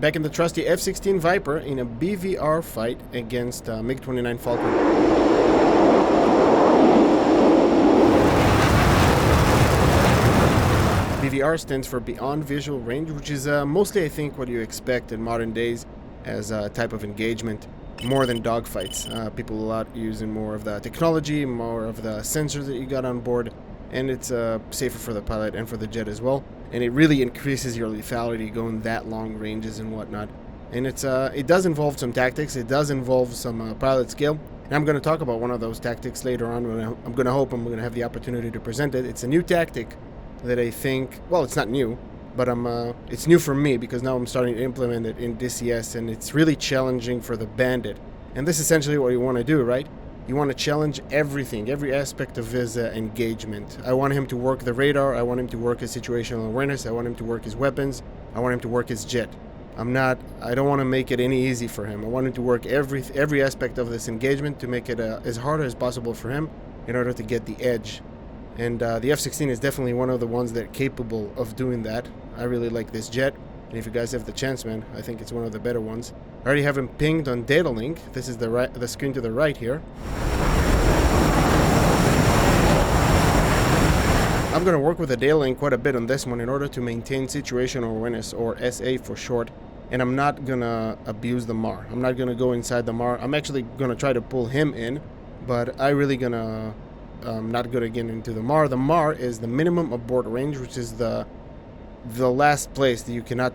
Back in the trusty F16 Viper in a BVR fight against MiG-29 Fulcrum. BVR stands for Beyond Visual Range, which is mostly, I think, what you expect in modern days as a type of engagement, more than dogfights. People a lot using more of the technology, more of the sensors that you got on board, and it's safer for the pilot and for the jet as well. And it really increases your lethality going that long ranges and whatnot. And it does involve some tactics. It does involve some pilot skill. And I'm going to talk about one of those tactics later on. I'm going to have the opportunity to present it. It's a new tactic that I think, well, it's not new, but it's new for me because now I'm starting to implement it in DCS, and it's really challenging for the bandit. And this is essentially what you want to do, right? You want to challenge everything, every aspect of his engagement. I want him to work the radar. I want him to work his situational awareness. I want him to work his weapons. I want him to work his jet. I don't want to make it any easy for him. I want him to work every aspect of this engagement to make it as hard as possible for him in order to get the edge. And the F-16 is definitely one of the ones that are capable of doing that. I really like this jet. And if you guys have the chance, man, I think it's one of the better ones. I already have him pinged on data link. This is the screen to the right here. I'm going to work with the data link quite a bit on this one in order to maintain situational awareness, or SA for short. And I'm not going to abuse the MAR. I'm not going to go inside the MAR. I'm actually going to try to pull him in, but I really going to not going to get into the MAR. The MAR is the minimum abort range, which is the last place that you cannot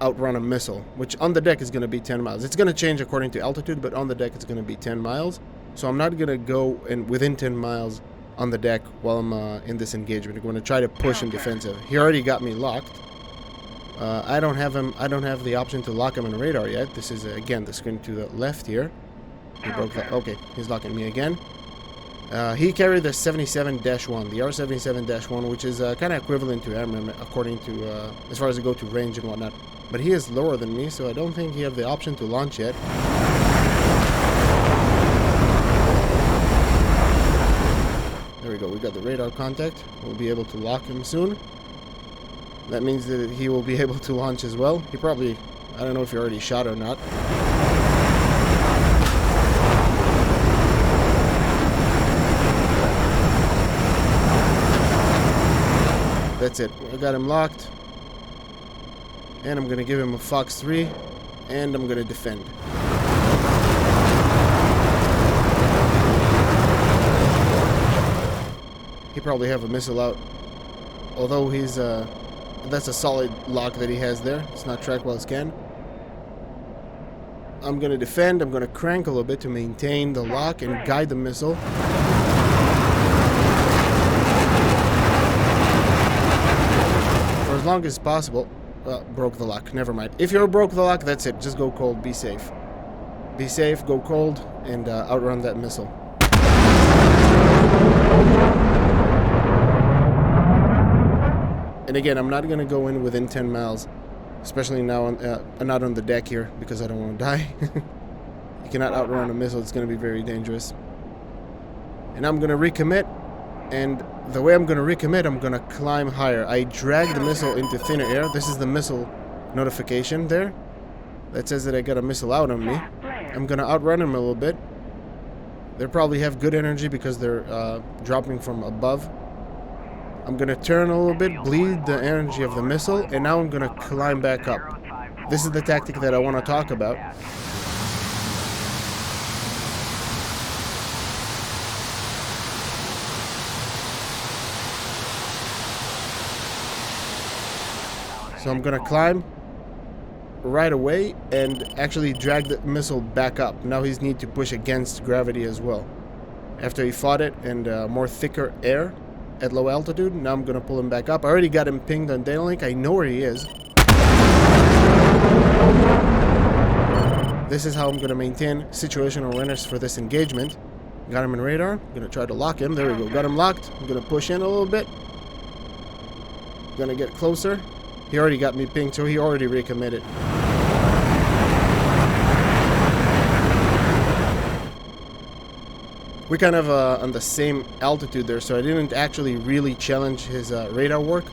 outrun a missile, which on the deck is going to be 10 miles. It's going to change according to altitude, but on the deck it's going to be 10 miles. So I'm not going to go within 10 miles on the deck while I'm in this engagement. I'm going to try to push him defensive. He already got me locked. I don't have the option to lock him on radar yet. This is again the screen to the left here. He broke that. Okay, he's locking me again. He carried the 77-1, the R77-1, which is kind of equivalent to AMRAAM according to as far as I go to range and whatnot. But he is lower than me, so I don't think he have the option to launch yet. There we go. We got the radar contact. We'll be able to lock him soon. That means that he will be able to launch as well. He probably, I don't know if he already shot or not. That's it. I got him locked. And I'm going to give him a Fox 3. And I'm going to defend. He probably have a missile out. Although he's that's a solid lock that he has there. It's not track while scan. I'm going to defend. I'm going to crank a little bit to maintain the lock and guide the missile. As long as possible. Broke the lock. Never mind. If you broke the lock, that's it. Just go cold. Be safe. Be safe. Go cold and outrun that missile. And again, I'm not going to go in within 10 miles, especially now. Not on the deck here because I don't want to die. You cannot outrun a missile. It's going to be very dangerous. And I'm going to recommit. And the way I'm going to recommit, I'm going to climb higher. I drag the missile into thinner air. This is the missile notification there. That says that I got a missile out on me. I'm going to outrun him a little bit. They probably have good energy because they're dropping from above. I'm going to turn a little bit, bleed the energy of the missile, and now I'm going to climb back up. This is the tactic that I want to talk about. So I'm going to climb right away and actually drag the missile back up. Now he's need to push against gravity as well. After he fought it and more thicker air at low altitude, now I'm going to pull him back up. I already got him pinged on data link. I know where he is. This is how I'm going to maintain situational awareness for this engagement. Got him in radar. I'm going to try to lock him. There we go. Got him locked. I'm going to push in a little bit. Going to get closer. He already got me pinged, so he already recommitted. We're kind of on the same altitude there, so I didn't actually really challenge his radar work.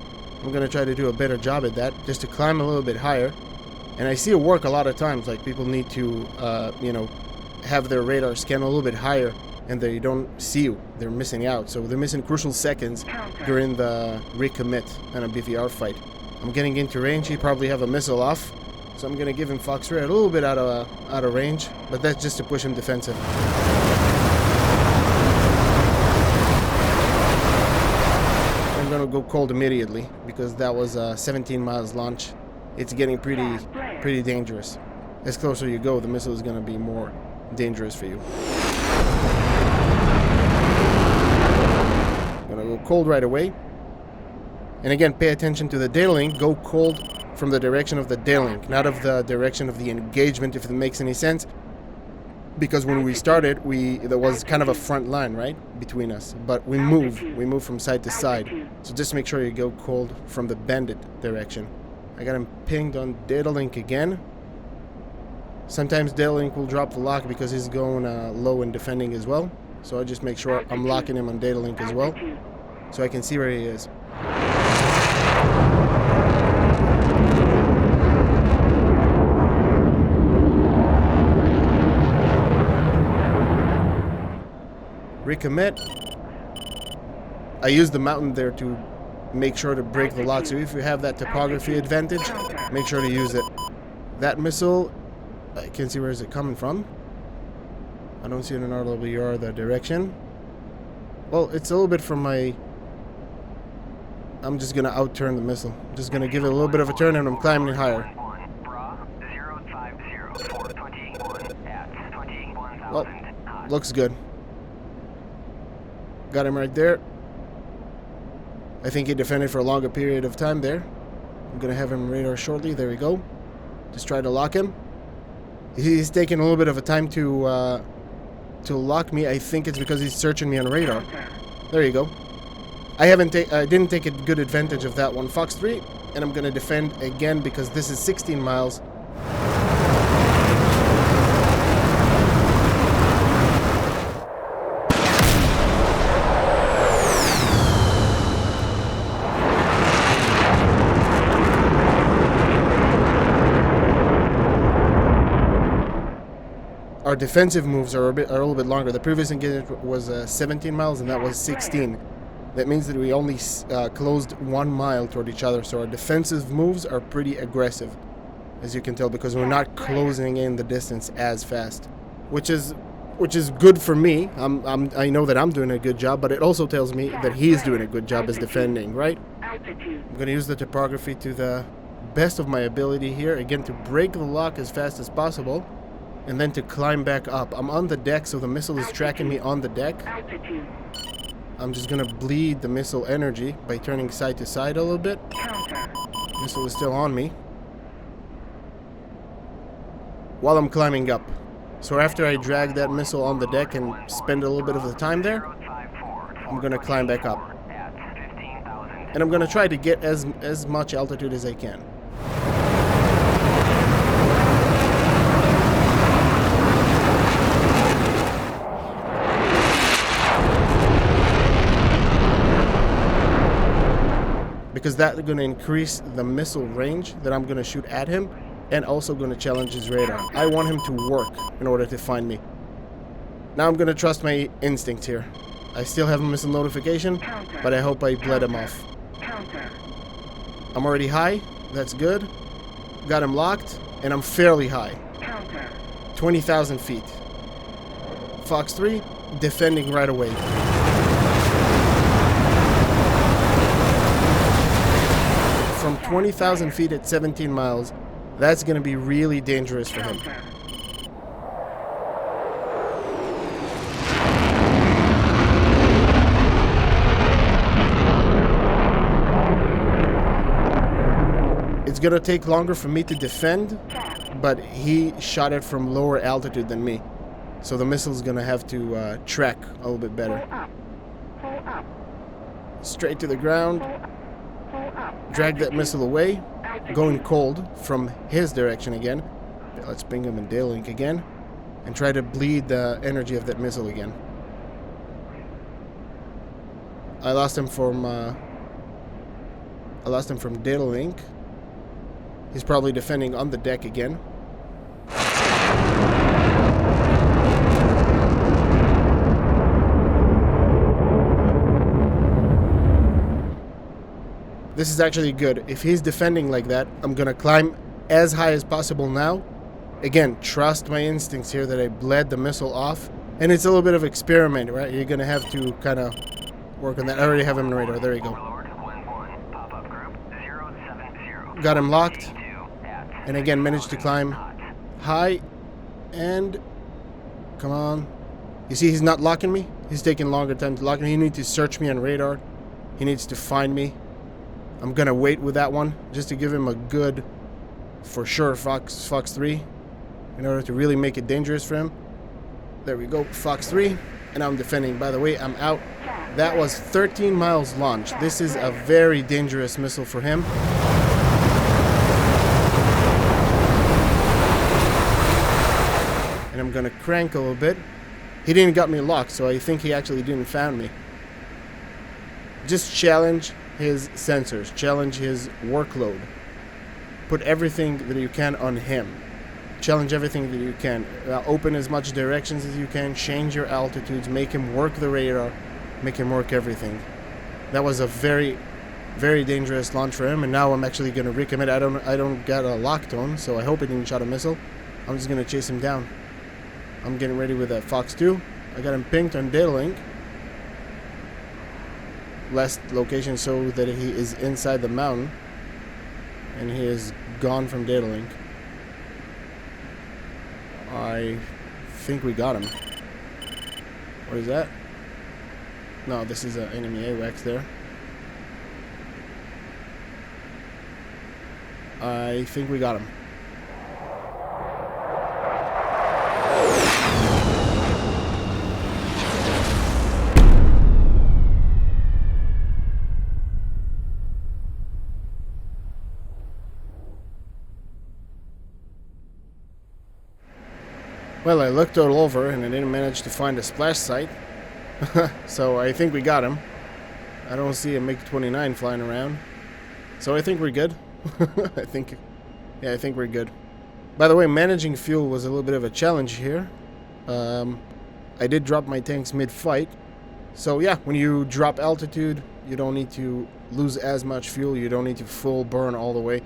I'm going to try to do a better job at that, just to climb a little bit higher. And I see it work a lot of times, like people need to, you know, have their radar scan a little bit higher and they don't see you. They're missing out. So they're missing crucial seconds during the recommit and a BVR fight. I'm getting into range. He probably have a missile off. So I'm going to give him Fox 3 a little bit out of range. But that's just to push him defensive. I'm going to go cold immediately because that was a 17 miles launch. It's getting pretty dangerous. As closer you go, the missile is going to be more dangerous for you. I'm going to go cold right away. And again, pay attention to the data link. Go cold from the direction of the data link, not of the direction of the engagement, if it makes any sense. Because when we started, there was kind of a front line, right, between us. But we move from side to side. So just make sure you go cold from the bandit direction. I got him pinged on data link again. Sometimes data link will drop the lock because he's going low and defending as well. So I just make sure I'm locking him on data link as well, so I can see where he is. Recommit. I use the mountain there to make sure to break the lock. So if you have that topography advantage, make sure to use it. That missile, I can't see where is it coming from. I don't see an RWR that direction. Well, it's a little bit from my... I'm just going to out-turn the missile. I'm just going to give it a little bit of a turn and I'm climbing higher. Well, looks good. Got him right there. I think he defended for a longer period of time there. I'm going to have him radar shortly. There we go. Just try to lock him. He's taking a little bit of a time to lock me. I think it's because he's searching me on radar. There you go. I didn't take a good advantage of that one. Fox 3, and I'm going to defend again because this is 16 miles. Our defensive moves are a little bit longer. The previous engagement was 17 miles and that was 16. That means that we only closed 1 mile toward each other. So our defensive moves are pretty aggressive, as you can tell, because we're not closing in the distance as fast, which is good for me. I know that I'm doing a good job, but it also tells me that he's doing a good job as defending, right? I'm going to use the topography to the best of my ability here, again, to break the lock as fast as possible. And then to climb back up. I'm on the deck, so the missile is tracking me on the deck. I'm just gonna bleed the missile energy by turning side to side a little bit. Missile is still on me while I'm climbing up. So after I drag that missile on the deck and spend a little bit of the time there, I'm gonna climb back up. And I'm gonna try to get as much altitude as I can. Because that's going to increase the missile range that I'm going to shoot at him, and also going to challenge his radar. I want him to work in order to find me. Now I'm going to trust my instinct here. I still have a missile notification, but I hope I bled him off. I'm already high. That's good. Got him locked, and I'm fairly high. 20,000 feet. Fox 3, defending right away. From 20,000 feet at 17 miles, that's going to be really dangerous for him. It's going to take longer for me to defend, but he shot it from lower altitude than me. So the missile is going to have to track a little bit better. Straight to the ground. Drag that missile away, going cold from his direction again. Let's ping him in data link again, and try to bleed the energy of that missile again. I lost him from data link. He's probably defending on the deck again. This is actually good. If he's defending like that, I'm gonna climb as high as possible now. Again, trust my instincts here that I bled the missile off. And it's a little bit of experiment, right? You're gonna have to kind of work on that. I already have him on radar. There you go. Got him locked. And again, managed to climb high. And come on. You see, he's not locking me. He's taking longer time to lock me. He needs to search me on radar. He needs to find me. I'm gonna wait with that one just to give him a good, for sure, Fox 3 in order to really make it dangerous for him. There we go, Fox 3, and I'm defending. By the way, I'm out. That was 13 miles launch. This is a very dangerous missile for him. And I'm gonna crank a little bit. He didn't got me locked, so I think he actually didn't find me. Just challenge his sensors, challenge his workload. Put everything that you can on him. Challenge everything that you can. Open as much directions as you can. Change your altitudes. Make him work the radar. Make him work everything. That was a very, very dangerous launch for him. And now I'm actually going to recommit. I don't got a lock tone, so I hope he didn't shot a missile. I'm just going to chase him down. I'm getting ready with that Fox 2. I got him pinged on data link. Last location so that he is inside the mountain. And he is gone from data link. I think we got him. What is that? No, this is an enemy AWACS there. I think we got him. Well, I looked all over and I didn't manage to find a splash site. So I think we got him. I don't see a MiG-29 flying around. So I think we're good. I think we're good. By the way, managing fuel was a little bit of a challenge here. I did drop my tanks mid-fight. So yeah, when you drop altitude, you don't need to lose as much fuel. You don't need to full burn all the way.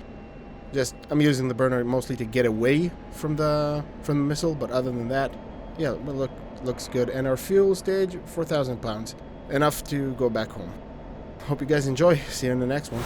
Just, I'm using the burner mostly to get away from the missile, but other than that, yeah, it looks good. And our fuel stage, 4,000 pounds. Enough to go back home. Hope you guys enjoy. See you in the next one.